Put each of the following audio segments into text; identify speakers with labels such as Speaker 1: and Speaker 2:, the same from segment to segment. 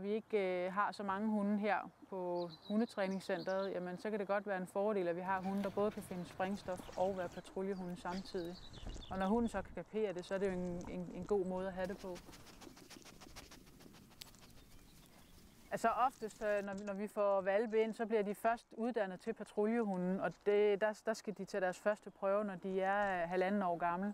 Speaker 1: vi ikke har så mange hunde her på hundetræningscenteret, jamen, så kan det godt være en fordel, at vi har hunde, der både kan finde sprængstof og være patruljehunde samtidig. Og når hunden så kan kapere det, så er det jo en god måde at have det på. Altså oftest, når vi får hvalpe ind, så bliver de først uddannet til patruljehunden, og der skal de til deres første prøve, når de er 1,5 år gamle.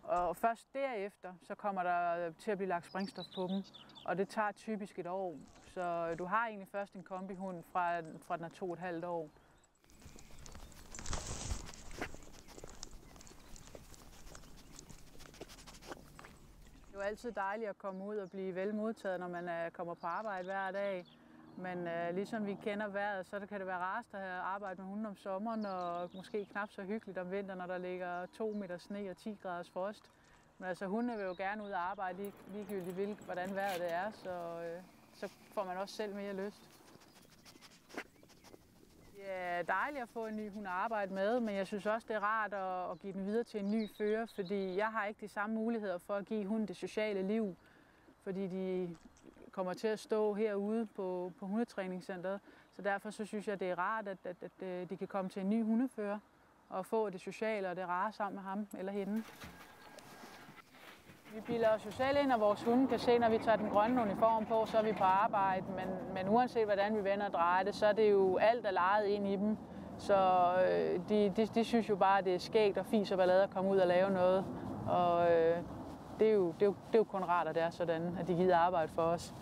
Speaker 1: Og først derefter, så kommer der til at blive lagt sprængstof på dem, og det tager typisk 1 år. Så du har egentlig først en kombihund fra den er 2,5 år. Det er jo altid dejligt at komme ud og blive vel modtaget, når man kommer på arbejde hver dag. Men ligesom vi kender vejret, så kan det være rarest at have arbejdet med hunden om sommeren, og måske knap så hyggeligt om vinteren, når der ligger 2 meter sne og 10 graders frost. Men altså, hundene vil jo gerne ud og arbejde, ligegyldigt hvordan vejret det er, så får man også selv mere lyst. Det er dejligt at få en ny hund at arbejde med, men jeg synes også, det er rart at give den videre til en ny fører, fordi jeg har ikke de samme muligheder for at give hunden det sociale liv, fordi de kommer til at stå herude på hundetræningscenteret. Så derfor så synes jeg, det er rart, at de kan komme til en ny hundefører og få det sociale og det rare sammen med ham eller hende. Vi bilder os jo selv ind, og vores hunde kan se, når vi tager den grønne uniform på, så er vi på arbejde. Men uanset hvordan vi vender og drejer det, så er det jo alt, der lejet ind i dem. Så de synes jo bare, at det er skægt og fis og ballade at komme ud og lave noget. Og det er jo kun rart, at det er sådan, at de gider arbejde for os.